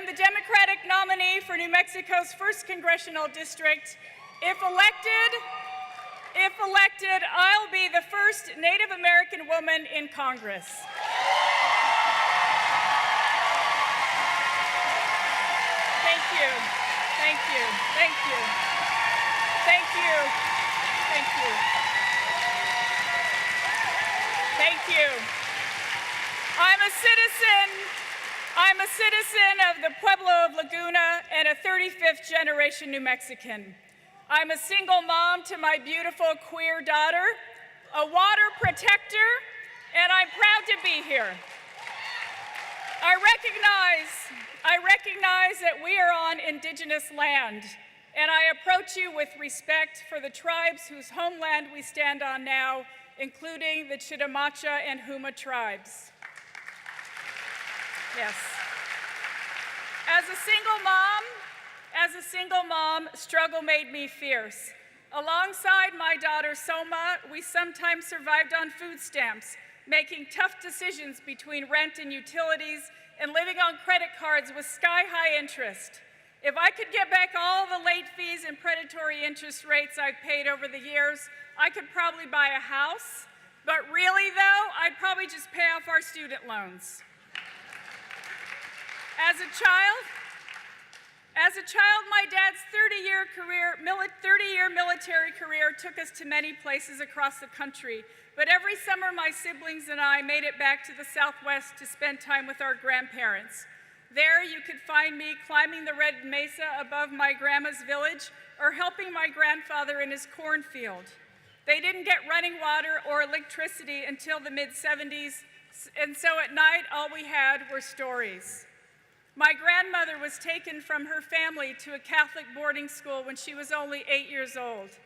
the Democratic nominee for New Mexico's 1st Congressional District. If elected, I'll be the first Native American woman in Congress. Thank you. Thank you. Thank you. Thank you. Thank you. Thank you. I'm a citizen of the Pueblo of Laguna and a 35th generation New Mexican. I'm a single mom to my beautiful queer daughter, a water protector, and I'm proud to be here. I recognize that we are on Indigenous land, and I approach you with respect for the tribes whose homeland we stand on now, including the Chitimacha and Huma tribes. Yes. As a single mom, struggle made me fierce. Alongside my daughter Soma, we sometimes survived on food stamps, making tough decisions between rent and utilities, and living on credit cards with sky-high interest. If I could get back all the late fees and predatory interest rates I've paid over the years, I could probably buy a house. But really, though, I'd probably just pay off our student loans. As a child, my dad's 30-year military career took us to many places across the country. But every summer, my siblings and I made it back to the Southwest to spend time with our grandparents. There, you could find me climbing the red mesa above my grandma's village or helping my grandfather in his cornfield. They didn't get running water or electricity until the mid-70s, and so at night, all we had were stories. My grandmother was taken from her family to a Catholic boarding school when she was only 8 years old,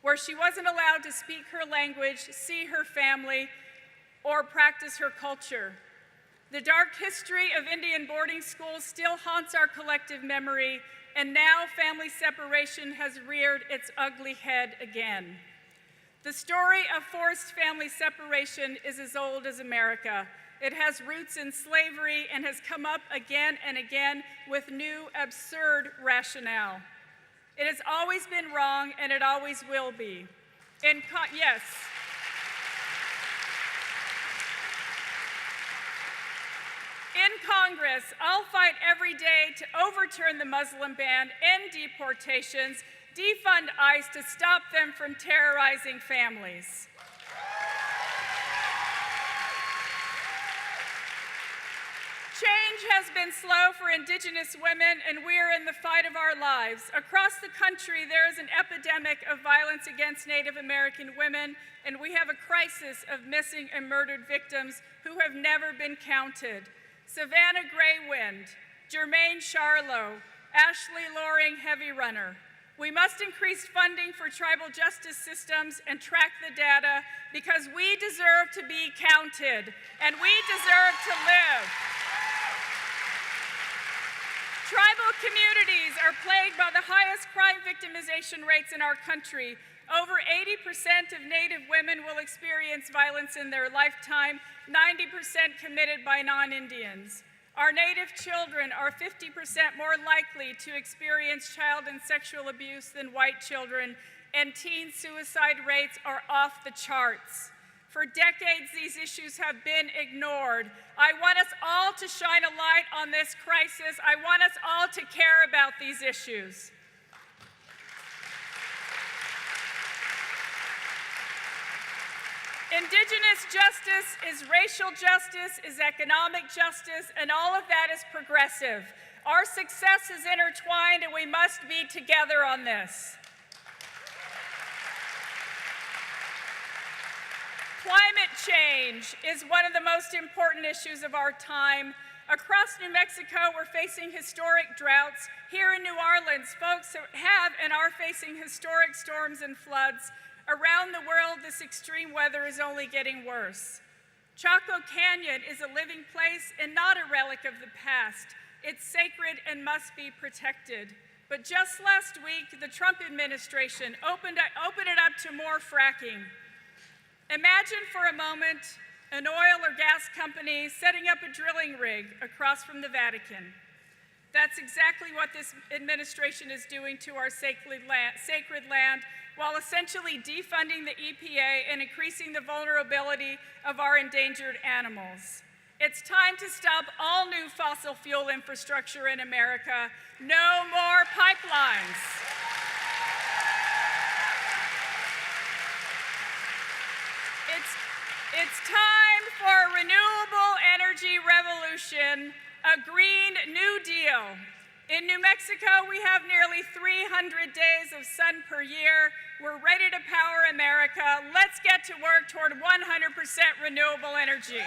where she wasn't allowed to speak her language, see her family, or practice her culture. The dark history of Indian boarding schools still haunts our collective memory, and now family separation has reared its ugly head again. The story of forced family separation is as old as America. It has roots in slavery and has come up again and again with new, absurd rationale. It has always been wrong, and it always will be. Yes. In Congress, I'll fight every day to overturn the Muslim ban, end deportations, defund ICE to stop them from terrorizing families. Change has been slow for Indigenous women, and we are in the fight of our lives. Across the country, there is an epidemic of violence against Native American women, and we have a crisis of missing and murdered victims who have never been counted. Savannah Graywind, Jermaine Charlo, Ashley Loring Heavy Runner. We must increase funding for tribal justice systems and track the data because we deserve to be counted, and we deserve to live. Tribal communities are plagued by the highest crime victimization rates in our country. Over 80% of Native women will experience violence in their lifetime, 90% committed by non-Indians. Our Native children are 50% more likely to experience child and sexual abuse than white children, and teen suicide rates are off the charts. For decades, these issues have been ignored. I want us all to shine a light on this crisis. I want us all to care about these issues. Indigenous justice is racial justice, is economic justice, and all of that is progressive. Our success is intertwined, and we must be together on this. Climate change is one of the most important issues of our time. Across New Mexico, we're facing historic droughts. Here in New Orleans, folks have and are facing historic storms and floods. Around the world, this extreme weather is only getting worse. Chaco Canyon is a living place and not a relic of the past. It's sacred and must be protected. But just last week, the Trump administration opened it up to more fracking. Imagine for a moment an oil or gas company setting up a drilling rig across from the Vatican. That's exactly what this administration is doing to our sacred land, while essentially defunding the EPA and increasing the vulnerability of our endangered animals. It's time to stop all new fossil fuel infrastructure in America. No more pipelines. It's time for a renewable energy revolution, a Green New Deal. In New Mexico, we have nearly 300 days of sun per year. We're ready to power America. Let's get to work toward 100% renewable energy.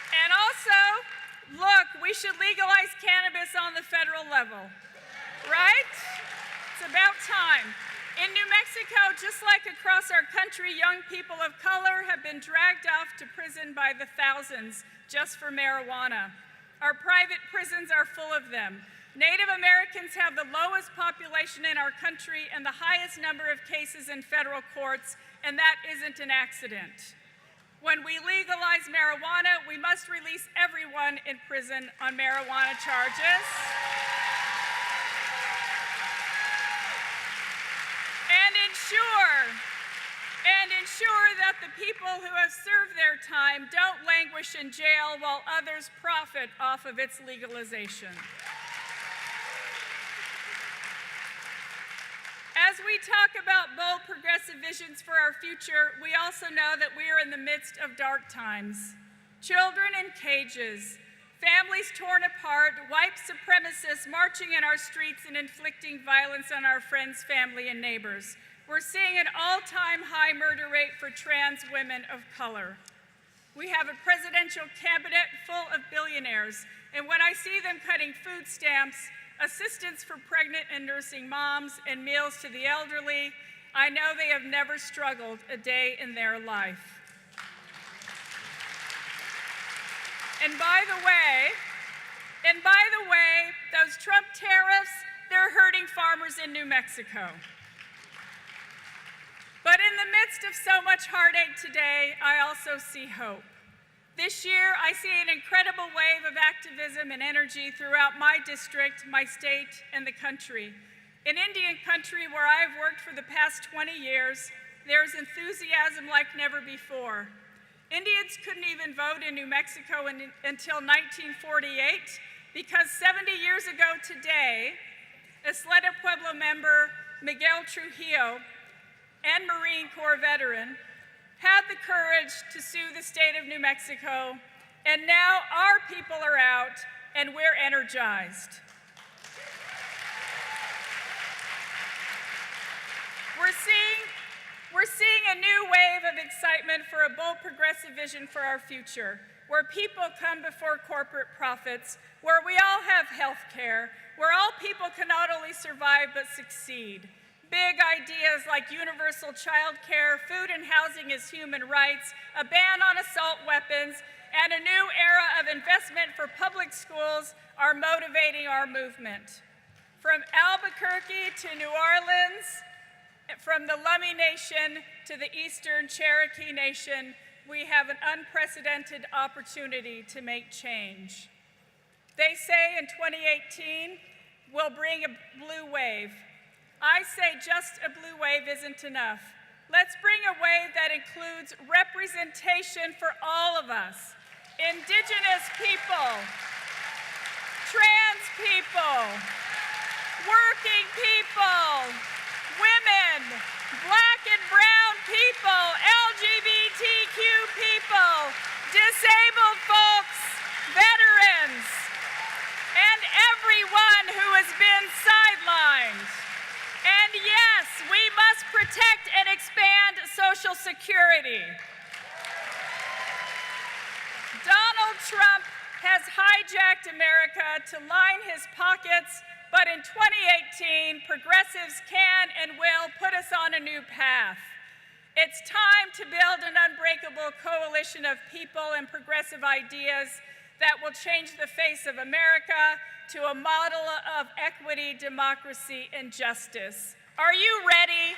And also, look, we should legalize cannabis on the federal level, right? It's about time. In New Mexico, just like across our country, young people of color have been dragged off to prison by the thousands just for marijuana. Our private prisons are full of them. Native Americans have the lowest population in our country and the highest number of cases in federal courts, and that isn't an accident. When we legalize marijuana, we must release everyone in prison on marijuana charges. And ensure that the people who have served their time don't languish in jail while others profit off of its legalization. As we talk about bold progressive visions for our future, we also know that we are in the midst of dark times. Children in cages, families torn apart, white supremacists marching in our streets and inflicting violence on our friends, family, and neighbors. We're seeing an all-time high murder rate for trans women of color. We have a presidential cabinet full of billionaires, and when I see them cutting food stamps, assistance for pregnant and nursing moms, and meals to the elderly, I know they have never struggled a day in their life. And by the way, those Trump tariffs, they're hurting farmers in New Mexico. But in the midst of so much heartache today, I also see hope. This year, I see an incredible wave of activism and energy throughout my district, my state, and the country. In Indian country, where I've worked for the past 20 years, there's enthusiasm like never before. Indians couldn't even vote in New Mexico until 1948 because 70 years ago today, Isleta Pueblo member Miguel Trujillo and Marine Corps veteran had the courage to sue the state of New Mexico, and now our people are out and we're energized. We're seeing a new wave of excitement for a bold progressive vision for our future, where people come before corporate profits, where we all have health care, where all people can not only survive but succeed. Big ideas like universal child care, food and housing as human rights, a ban on assault weapons, and a new era of investment for public schools are motivating our movement. From Albuquerque to New Orleans, from the Lummi Nation to the Eastern Cherokee Nation, we have an unprecedented opportunity to make change. They say in 2018, we'll bring a blue wave. I say just a blue wave isn't enough. Let's bring a wave that includes representation for all of us. Indigenous people, trans people, working people, women, black and brown people, LGBTQ people, disabled folks, veterans, and everyone who has been sidelined. And yes, we must protect and expand Social Security. Donald Trump has hijacked America to line his pockets, but in 2018, progressives can and will put us on a new path. It's time to build an unbreakable coalition of people and progressive ideas that will change the face of America to a model of equity, democracy, and justice. Are you ready?